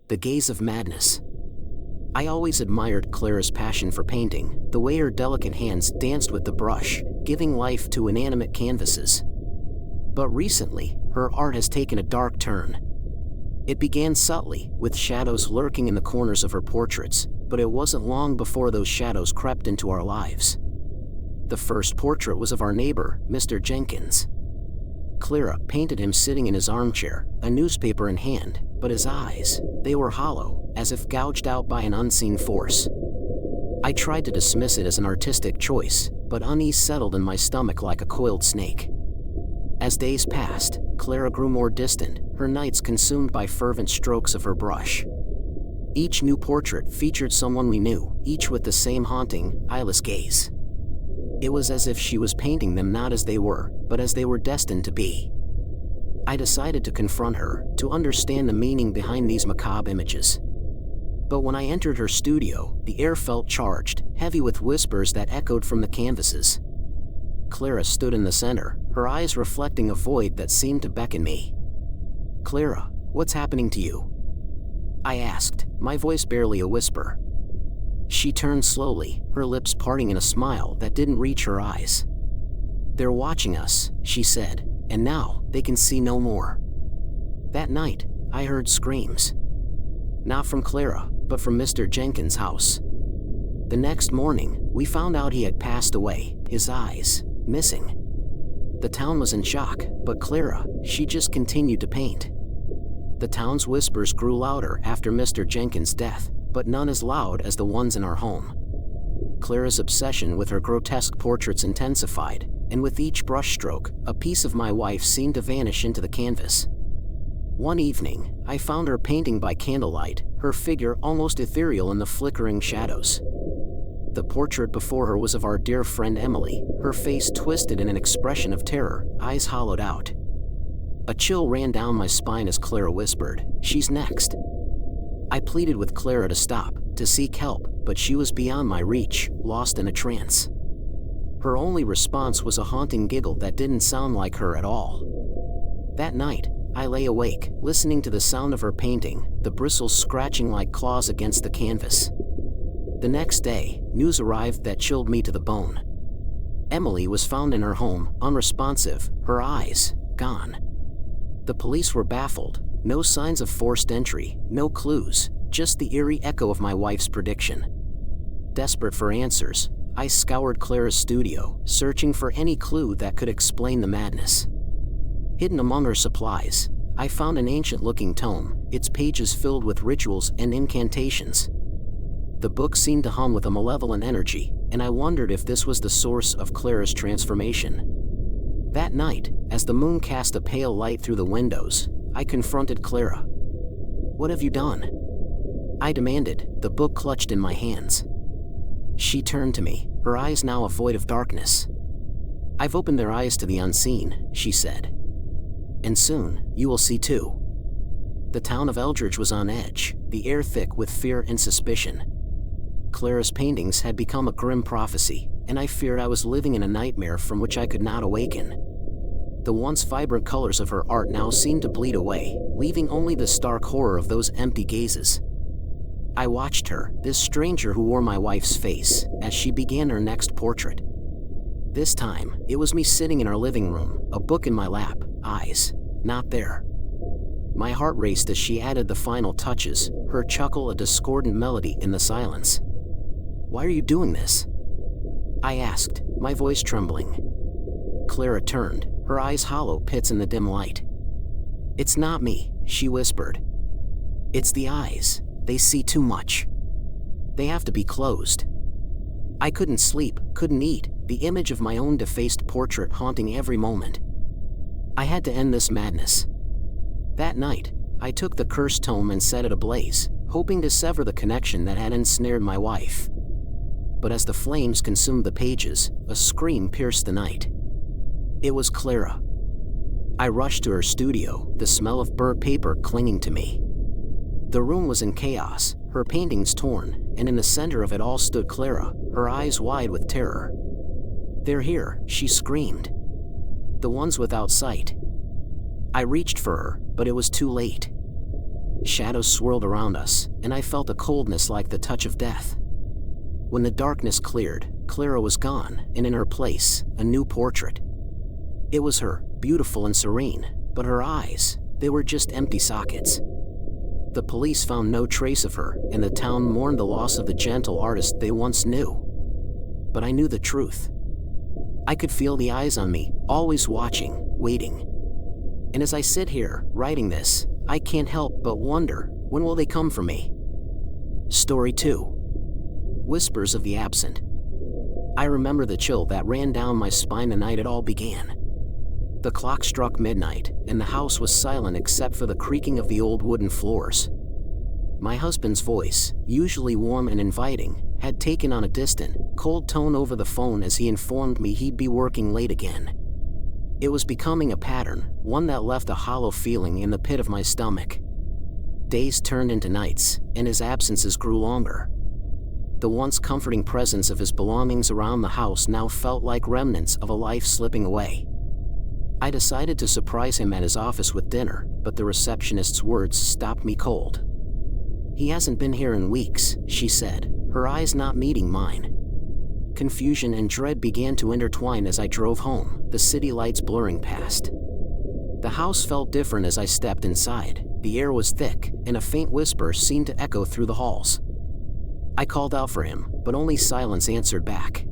The gaze of madness. I always admired Clara's passion for painting, the way her delicate hands danced with the brush, giving life to inanimate canvases. But recently, her art has taken a dark turn. It began subtly, with shadows lurking in the corners of her portraits, but it wasn't long before those shadows crept into our lives. The first portrait was of our neighbor, Mr. Jenkins. Clara painted him sitting in his armchair, a newspaper in hand, but his eyes, they were hollow, as if gouged out by an unseen force. I tried to dismiss it as an artistic choice, but unease settled in my stomach like a coiled snake. As days passed, Clara grew more distant, her nights consumed by fervent strokes of her brush. Each new portrait featured someone we knew, each with the same haunting, eyeless gaze. It was as if she was painting them not as they were, but as they were destined to be. I decided to confront her, to understand the meaning behind these macabre images. But when I entered her studio, the air felt charged, heavy with whispers that echoed from the canvases. Clara stood in the center, her eyes reflecting a void that seemed to beckon me. "Clara, what's happening to you?" I asked, my voice barely a whisper. She turned slowly, her lips parting in a smile that didn't reach her eyes. "They're watching us," she said, "and now they can see no more." That night, I heard screams. Not from Clara, but from Mr. Jenkins' house. The next morning, we found out he had passed away, his eyes missing. The town was in shock, but Clara, she just continued to paint. The town's whispers grew louder after Mr. Jenkins' death, but none as loud as the ones in our home. Clara's obsession with her grotesque portraits intensified, and with each brushstroke, a piece of my wife seemed to vanish into the canvas. One evening, I found her painting by candlelight, her figure almost ethereal in the flickering shadows. The portrait before her was of our dear friend Emily, her face twisted in an expression of terror, eyes hollowed out. A chill ran down my spine as Clara whispered, "She's next." I pleaded with Clara to stop, to seek help, but she was beyond my reach, lost in a trance. Her only response was a haunting giggle that didn't sound like her at all. That night, I lay awake, listening to the sound of her painting, the bristles scratching like claws against the canvas. The next day, news arrived that chilled me to the bone. Emily was found in her home, unresponsive, her eyes gone. The police were baffled, no signs of forced entry, no clues, just the eerie echo of my wife's prediction. Desperate for answers, I scoured Clara's studio, searching for any clue that could explain the madness. Hidden among her supplies, I found an ancient-looking tome, its pages filled with rituals and incantations. The book seemed to hum with a malevolent energy, and I wondered if this was the source of Clara's transformation. That night, as the moon cast a pale light through the windows, I confronted Clara. "What have you done?" I demanded, the book clutched in my hands. She turned to me, her eyes now a void of darkness. "I've opened their eyes to the unseen," she said. "And soon, you will see too." The town of Eldridge was on edge, the air thick with fear and suspicion. Clara's paintings had become a grim prophecy, and I feared I was living in a nightmare from which I could not awaken. The once vibrant colors of her art now seemed to bleed away, leaving only the stark horror of those empty gazes. I watched her, this stranger who wore my wife's face, as she began her next portrait. This time, it was me sitting in our living room, a book in my lap, eyes not there. My heart raced as she added the final touches, her chuckle a discordant melody in the silence. "Why are you doing this?" I asked, my voice trembling. Clara turned, her eyes hollow pits in the dim light. "It's not me," she whispered. "It's the eyes, they see too much. They have to be closed." I couldn't sleep, couldn't eat, the image of my own defaced portrait haunting every moment. I had to end this madness. That night, I took the cursed tome and set it ablaze, hoping to sever the connection that had ensnared my wife. But as the flames consumed the pages, a scream pierced the night. It was Clara. I rushed to her studio, the smell of burnt paper clinging to me. The room was in chaos, her paintings torn, and in the center of it all stood Clara, her eyes wide with terror. "They're here," she screamed. "The ones without sight." I reached for her, but it was too late. Shadows swirled around us, and I felt a coldness like the touch of death. When the darkness cleared, Clara was gone, and in her place, a new portrait. It was her, beautiful and serene, but her eyes, they were just empty sockets. The police found no trace of her, and the town mourned the loss of the gentle artist they once knew. But I knew the truth. I could feel the eyes on me, always watching, waiting. And as I sit here, writing this, I can't help but wonder, when will they come for me? Story 2. Whispers of the Absent. I remember the chill that ran down my spine the night it all began. The clock struck midnight, and the house was silent except for the creaking of the old wooden floors. My husband's voice, usually warm and inviting, had taken on a distant, cold tone over the phone as he informed me he'd be working late again. It was becoming a pattern, one that left a hollow feeling in the pit of my stomach. Days turned into nights, and his absences grew longer. The once comforting presence of his belongings around the house now felt like remnants of a life slipping away. I decided to surprise him at his office with dinner, but the receptionist's words stopped me cold. "He hasn't been here in weeks," she said, her eyes not meeting mine. Confusion and dread began to intertwine as I drove home, the city lights blurring past. The house felt different as I stepped inside. The air was thick, and a faint whisper seemed to echo through the halls. I called out for him, but only silence answered back.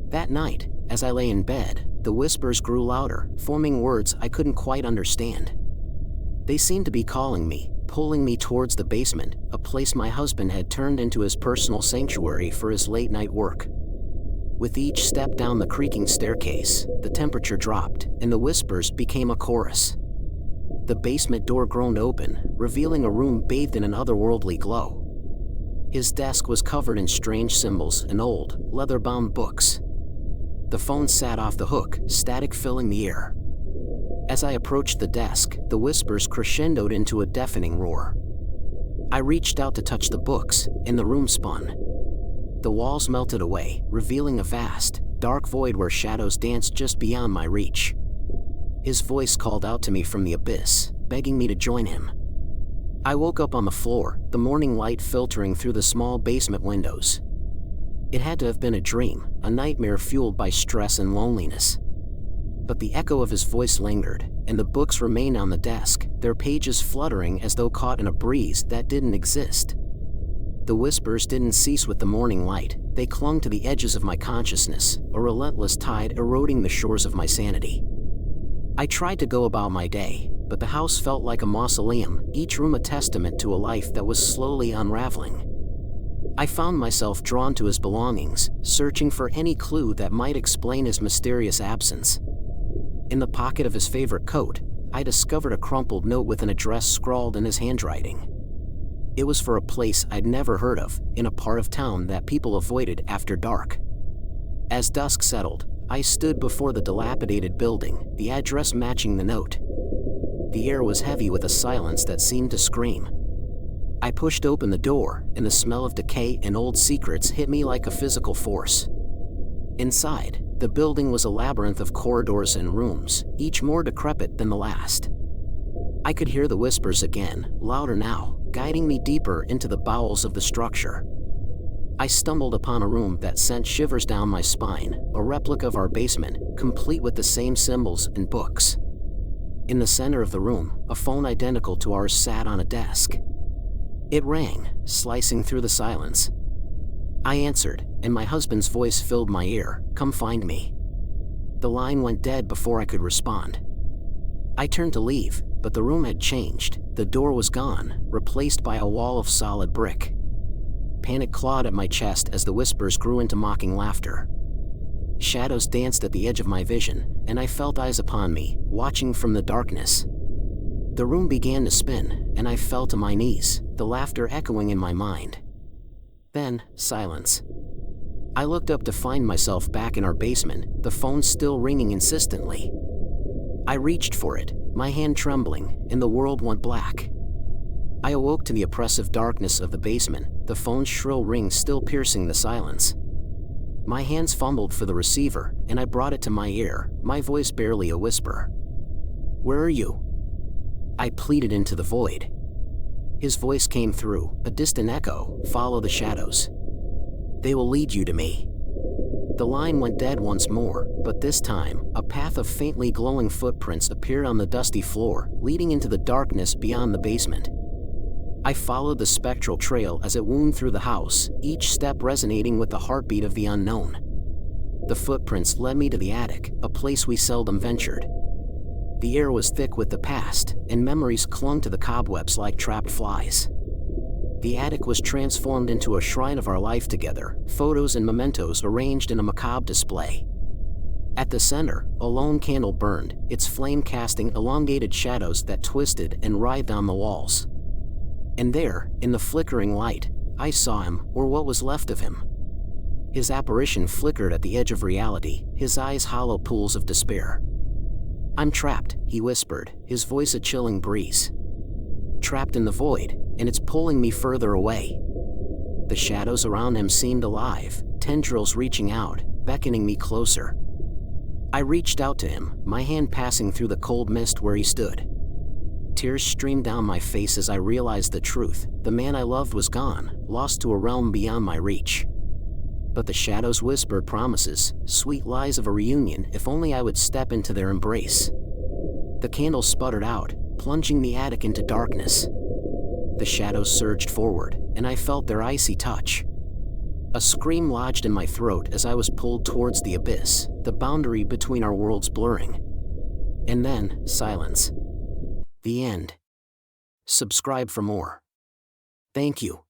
That night, as I lay in bed, the whispers grew louder, forming words I couldn't quite understand. They seemed to be calling me, pulling me towards the basement, a place my husband had turned into his personal sanctuary for his late-night work. With each step down the creaking staircase, the temperature dropped, and the whispers became a chorus. The basement door groaned open, revealing a room bathed in an otherworldly glow. His desk was covered in strange symbols and old, leather-bound books. The phone sat off the hook, static filling the air. As I approached the desk, the whispers crescendoed into a deafening roar. I reached out to touch the books, and the room spun. The walls melted away, revealing a vast, dark void where shadows danced just beyond my reach. His voice called out to me from the abyss, begging me to join him. I woke up on the floor, the morning light filtering through the small basement windows. It had to have been a dream, a nightmare fueled by stress and loneliness. But the echo of his voice lingered, and the books remained on the desk, their pages fluttering as though caught in a breeze that didn't exist. The whispers didn't cease with the morning light, they clung to the edges of my consciousness, a relentless tide eroding the shores of my sanity. I tried to go about my day, but the house felt like a mausoleum, each room a testament to a life that was slowly unraveling. I found myself drawn to his belongings, searching for any clue that might explain his mysterious absence. In the pocket of his favorite coat, I discovered a crumpled note with an address scrawled in his handwriting. It was for a place I'd never heard of, in a part of town that people avoided after dark. As dusk settled, I stood before the dilapidated building, the address matching the note. The air was heavy with a silence that seemed to scream. I pushed open the door, and the smell of decay and old secrets hit me like a physical force. Inside, the building was a labyrinth of corridors and rooms, each more decrepit than the last. I could hear the whispers again, louder now, guiding me deeper into the bowels of the structure. I stumbled upon a room that sent shivers down my spine, a replica of our basement, complete with the same symbols and books. In the center of the room, a phone identical to ours sat on a desk. It rang, slicing through the silence. I answered, and my husband's voice filled my ear, "Come find me." The line went dead before I could respond. I turned to leave, but the room had changed. The door was gone, replaced by a wall of solid brick. Panic clawed at my chest as the whispers grew into mocking laughter. Shadows danced at the edge of my vision, and I felt eyes upon me, watching from the darkness. The room began to spin, and I fell to my knees, the laughter echoing in my mind. Then, silence. I looked up to find myself back in our basement, the phone still ringing insistently. I reached for it, my hand trembling, and the world went black. I awoke to the oppressive darkness of the basement, the phone's shrill ring still piercing the silence. My hands fumbled for the receiver, and I brought it to my ear, my voice barely a whisper. "Where are you?" I pleaded into the void. His voice came through, a distant echo. Follow the shadows. They will lead you to me. The line went dead once more, but this time, a path of faintly glowing footprints appeared on the dusty floor, leading into the darkness beyond the basement. I followed the spectral trail as it wound through the house, each step resonating with the heartbeat of the unknown. The footprints led me to the attic, a place we seldom ventured. The air was thick with the past, and memories clung to the cobwebs like trapped flies. The attic was transformed into a shrine of our life together, photos and mementos arranged in a macabre display. At the center, a lone candle burned, its flame casting elongated shadows that twisted and writhed on the walls. And there, in the flickering light, I saw him, or what was left of him. His apparition flickered at the edge of reality, his eyes hollow pools of despair. "I'm trapped," he whispered, his voice a chilling breeze. "Trapped in the void, and it's pulling me further away." The shadows around him seemed alive, tendrils reaching out, beckoning me closer. I reached out to him, my hand passing through the cold mist where he stood. Tears streamed down my face as I realized the truth. The man I loved was gone, lost to a realm beyond my reach. But the shadows whispered promises, sweet lies of a reunion if only I would step into their embrace. The candle sputtered out, plunging the attic into darkness. The shadows surged forward, and I felt their icy touch. A scream lodged in my throat as I was pulled towards the abyss, the boundary between our worlds blurring. And then, silence. The end. Subscribe for more. Thank you.